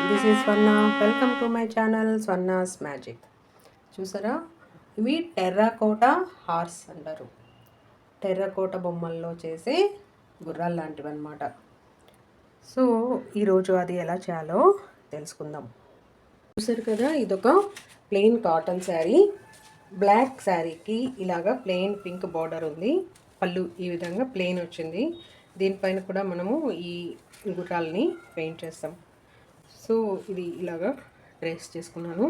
This is Swarna. Welcome to my channel Swarna's magic. చూసారా, ఇవి terracotta horse అంటారు. Terracotta బొమ్మల్లో చేసే గుర్రాలు లాంటివి అన్నమాట. సో ఈరోజు అది ఎలా చేయాలో తెలుసుకుందాం. చూసారు కదా, ఇదొక ప్లెయిన్ కాటన్ శారీ. బ్లాక్ శారీకి ఇలాగా ప్లెయిన్ పింక్ బార్డర్ ఉంది. పళ్ళు ఈ విధంగా ప్లెయిన్ వచ్చింది. దీనిపైన కూడా మనము ఈ గుర్రాలని పెయింట్ చేస్తాం. సో ఇది ఇలాగా ట్రేస్ చేసుకున్నాను.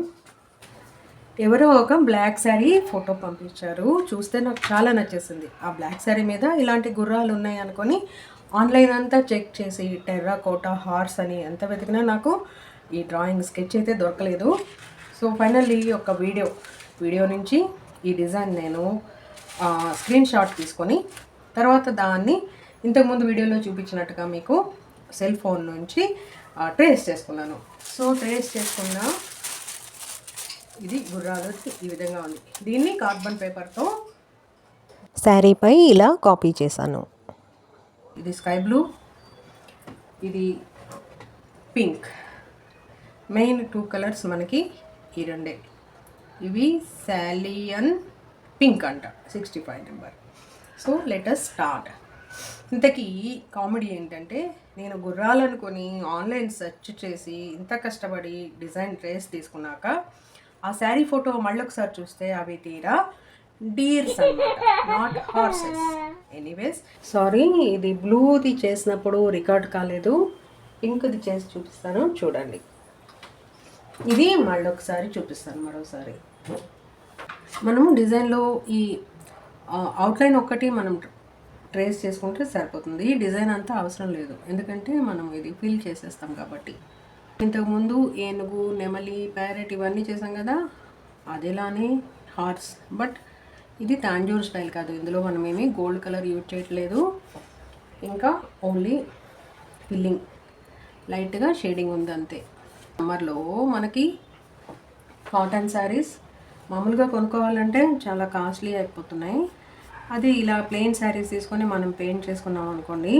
ఎవరో ఒక బ్లాక్ శారీ ఫోటో పంపించారు, చూస్తే నాకు చాలా నచ్చేసింది. ఆ బ్లాక్ శారీ మీద ఇలాంటి గుర్రాలు ఉన్నాయి అనుకొని ఆన్లైన్ అంతా చెక్ చేసి టెర్రాకోటా హార్స్ అని ఎంత వెతికినా నాకు ఈ డ్రాయింగ్ స్కెచ్ అయితే దొరకలేదు. సో ఫైనల్లీ ఒక వీడియో నుంచి ఈ డిజైన్ నేను స్క్రీన్ షాట్ తీసుకొని తర్వాత దాన్ని ఇంతకుముందు వీడియోలో చూపించినట్టుగా మీకు సెల్ ఫోన్ నుంచి ట్రేస్ చేసుకున్నాను. సో ట్రేస్ చేసుకున్న ఇది గుర్రాలు ఈ విధంగా ఉంది. దీన్ని కార్బన్ పేపర్తో శారీపై ఇలా కాపీ చేశాను. ఇది స్కై బ్లూ, ఇది పింక్. మెయిన్ 2 కలర్స్ మనకి ఈ రెండే. ఇవి సాలియన్ పింక్ అంట, 65 number. So let us start. ఇంతకీ కామెడీ ఏంటంటే, నేను గుర్రాలనుకొని ఆన్లైన్ సెర్చ్ చేసి ఇంత కష్టపడి డిజైన్ ట్రేస్ తీసుకున్నాక ఆ శారీ ఫోటో మళ్ళీ ఒకసారి చూస్తే అవి తీరా డీర్స్ అన్నమాట, నాట్ హార్సెస్. ఎనీవేస్ సారీ, ఇది బ్లూది చేసినప్పుడు రికార్డ్ కాలేదు. పింక్ది చేసి చూపిస్తాను, చూడండి. ఇది మళ్ళీ ఒకసారి చూపిస్తాను మరోసారి. మనము డిజైన్లో ఈ అవుట్లైన్ ఒక్కటి మనం ట్రేస్ చేసుకుంటే సరిపోతుంది. డిజైన్ అంతా అవసరం లేదు, ఎందుకంటే మనం ఇది ఫిల్ చేసేస్తాం కాబట్టి. ఇంతకుముందు ఏనుగు, నెమలి, ప్యారెట్ ఇవన్నీ చేసాం కదా, అదేలానే హార్స్. బట్ ఇది తాంజూర్ స్టైల్ కాదు. ఇందులో మనం ఏమి గోల్డ్ కలర్ యూజ్ చేయట్లేదు. ఇంకా ఓన్లీ ఫిల్లింగ్, లైట్గా షేడింగ్ ఉంది అంతే. సమ్మర్లో మనకి కాటన్ శారీస్ మామూలుగా కొనుక్కోవాలంటే చాలా కాస్ట్లీ అయిపోతున్నాయి. అది ఇలా ప్లెయిన్ శారీస్ తీసుకొని మనం పెయింట్ చేసుకున్నాం అనుకోండి,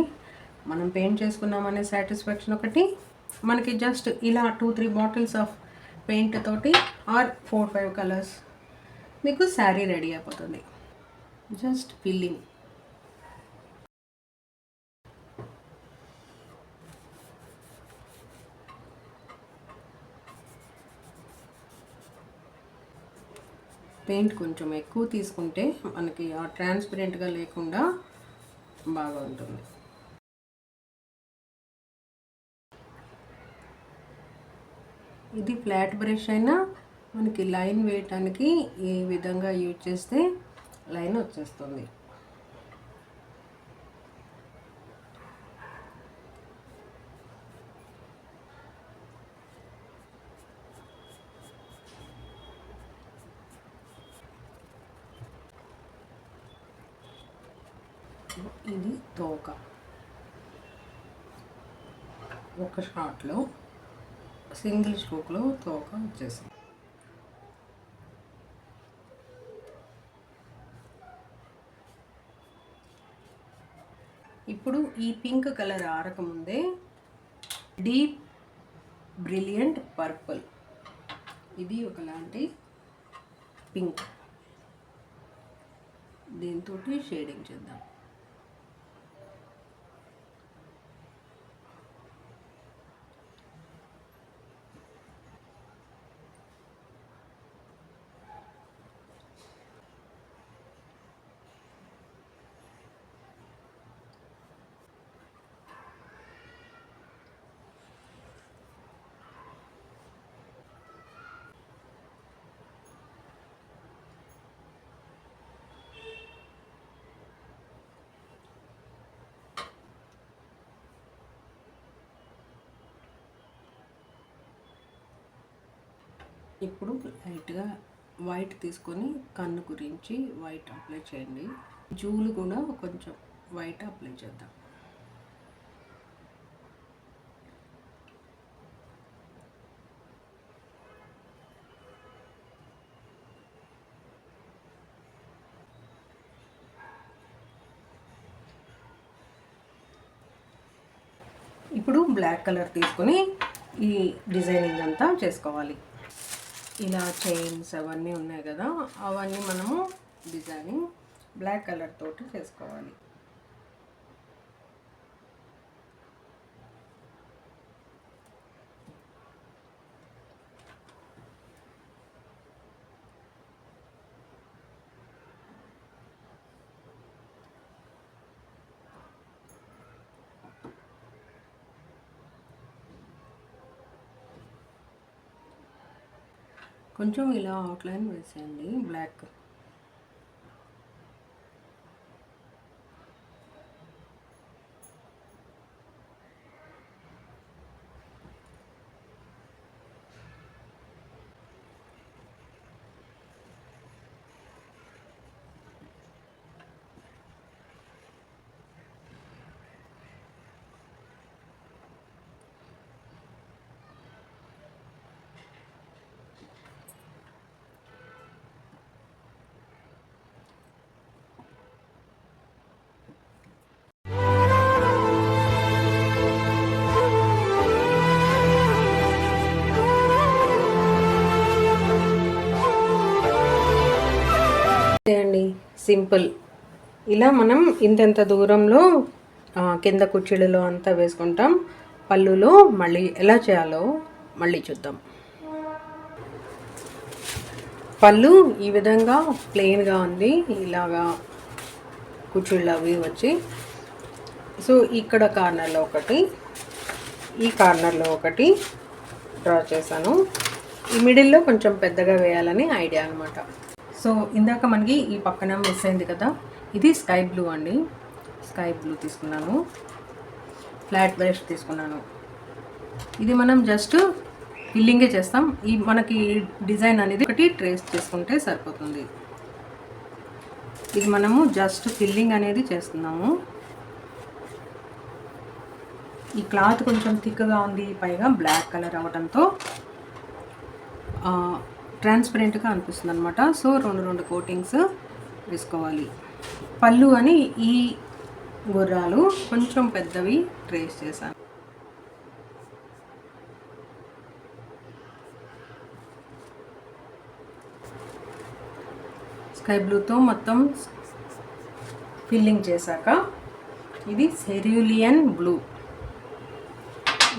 మనం పెయింట్ చేసుకున్నామనే సాటిస్ఫాక్షన్ ఒకటి, మనకి జస్ట్ ఇలా 2-3 బాటిల్స్ ఆఫ్ పెయింట్ తోటి ఆర్ 4-5 కలర్స్ మీకు శారీ రెడీ అయిపోతుంది. Just filling. పెయింట్ కొంచెం ఎక్కువ తీసుకుంటే మనకి ఆ ట్రాన్స్పరెంట్గా లేకుండా బాగా ఉంటుంది. ఇది ఫ్లాట్ బ్రష్ అయినా మనకి లైన్ వేయటానికి ఈ విధంగా యూజ్ చేస్తే లైన్ వచ్చేస్తుంది. ఇది తోక, ఒక షాట్లో సింగిల్ స్ట్రోక్లో తోక వచ్చేసింది. ఇప్పుడు ఈ పింక్ కలర్ ఆరకముందే డీప్ బ్రిలియంట్ పర్పుల్, ఇది ఒకలాంటి పింక్, దీంతో షేడింగ్ చేద్దాం. ఇప్పుడు లైట్గా వైట్ తీసుకొని కన్ను గురించి వైట్ అప్లై చేయండి. జూలు కూడా కొంచెం వైట్ అప్లై చేద్దాం. ఇప్పుడు బ్లాక్ కలర్ తీసుకొని ఈ డిజైనింగ్ అంతా చేసుకోవాలి. ఇలా చైన్స్ అవన్నీ ఉన్నాయి కదా, అవన్నీ మనము డిజైనింగ్ బ్లాక్ కలర్ తోటి చేసుకోవాలి. కొంచెం ఇలా అవుట్లైన్ వేసేయండి బ్లాక్. అండి సింపుల్. ఇలా మనం ఇంతెంత దూరంలో కింద కుర్చీలలో అంతా వేసుకుంటాం. పళ్ళులో మళ్ళీ ఎలా చేయాలో మళ్ళీ చూద్దాం. పళ్ళు ఈ విధంగా ప్లెయిన్గా ఉంది, ఇలాగా కుర్చీళ్ళు అవి వచ్చి. సో ఇక్కడ కార్నర్లో ఒకటి, ఈ కార్నర్లో ఒకటి డ్రా చేశాను. ఈ మిడిల్లో కొంచెం పెద్దగా వేయాలని ఐడియా అనమాట. సో ఇందాక మనకి ఈ పక్కన మిస్ అయింది కదా, ఇది స్కై బ్లూ అండి. స్కై బ్లూ తీసుకున్నాను, ఫ్లాట్ బ్రష్ తీసుకున్నాను. ఇది మనం జస్ట్ ఫిల్లింగే చేస్తాం. ఈ మనకి డిజైన్ అనేది ఒకటి ట్రేస్ చేసుకుంటే సరిపోతుంది. ఇది మనము జస్ట్ ఫిల్లింగ్ అనేది చేస్తున్నాము. ఈ క్లాత్ కొంచెం థిక్గా ఉంది, పైగా బ్లాక్ కలర్ అవ్వడంతో ట్రాన్స్పరెంట్గా అనిపిస్తుంది అనమాట. సో రెండు కోటింగ్స్ వేసుకోవాలి. పళ్ళు అని ఈ గుర్రాలు కొంచెం పెద్దవి ట్రేస్ చేశాను. స్కై బ్లూతో మొత్తం ఫిల్లింగ్ చేశాక ఇది సెరూలియన్ బ్లూ,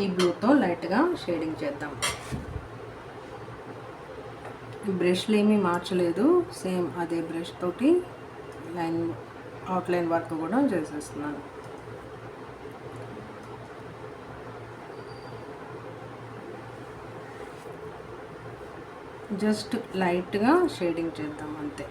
ఈ బ్లూతో లైట్గా షేడింగ్ చేద్దాం. బ్రష్లు ఏమీ మార్చలేదు, సేమ్ అదే బ్రష్ తోటి అవుట్లైన్ వర్క్ కూడా చేసేస్తున్నాను. జస్ట్ లైట్గా షేడింగ్ చేద్దాం అంతే.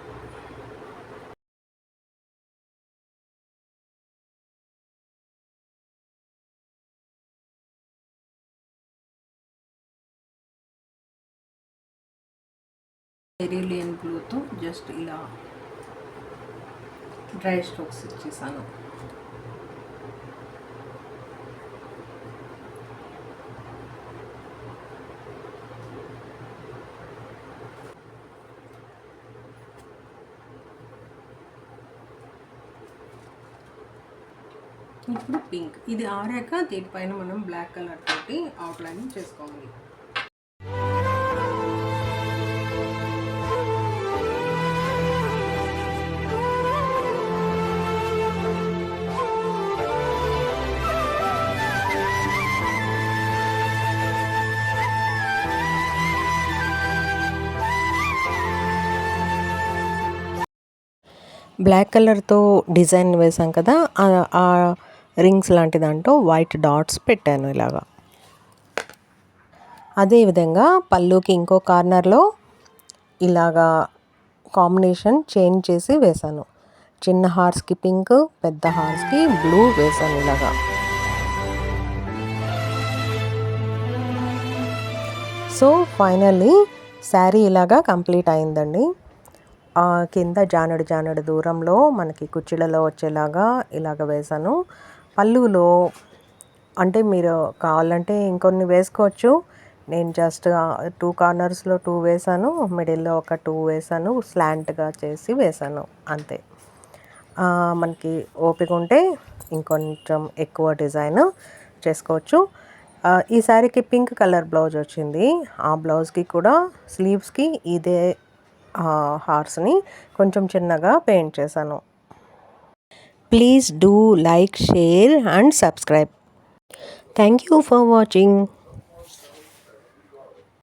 సెరూలియన్ బ్లూతో జస్ట్ ఇలా డ్రై స్ట్రోక్స్ ఇచ్చేసాను. ఇప్పుడు పింక్, ఇది ఆరాక దీనిపైన మనం బ్లాక్ కలర్ తోటి అవుట్లైనింగ్ చేసుకోవాలి. బ్లాక్ కలర్తో డిజైన్ వేసాం కదా, ఆ రింగ్స్ లాంటి దాంట్లో వైట్ డాట్స్ పెట్టాను ఇలాగా. అదేవిధంగా పళ్ళుకి ఇంకో కార్నర్లో ఇలాగా కాంబినేషన్ చేంజ్ చేసి వేశాను. చిన్న హార్స్కి పింక్, పెద్ద హార్స్కి బ్లూ వేశాను ఇలాగా. సో ఫైనల్లీ శారీ ఇలాగా కంప్లీట్ అయిందండి. కింద జానడు దూరంలో మనకి కుర్చీలలో వచ్చేలాగా ఇలాగ వేశాను. పళ్ళులో అంటే మీరు కావాలంటే ఇంకొన్ని వేసుకోవచ్చు. నేను జస్ట్ 2 కార్నర్స్లో 2 వేశాను, మిడిల్లో ఒక 2 వేశాను, స్లాంట్గా చేసి వేశాను అంతే. మనకి ఓపిక ఉంటే ఇంకొంచెం ఎక్కువ డిజైన్ చేసుకోవచ్చు. ఈ శారీకి పింక్ కలర్ బ్లౌజ్ వచ్చింది. ఆ బ్లౌజ్కి కూడా స్లీవ్స్కి ఇదే హార్స్ని కొంచెం చిన్నగా పెయింట్ చేశాను. Please do like, share and subscribe. Thank you for watching.